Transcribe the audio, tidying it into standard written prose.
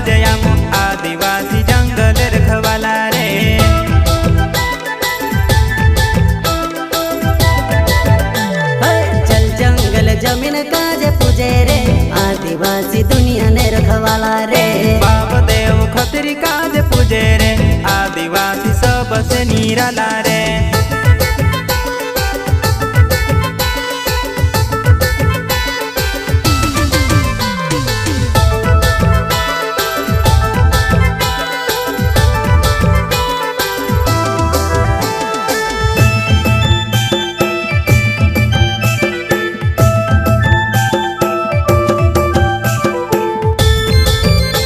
जयाम आदिवासी जंगल रखवाला रे। चल जंगल जमीन काज पूजे रे आदिवासी दुनिया ने रखवाला रे। बाप देव खतरी काज पूजे रे आदिवासी सबसे निराला रे।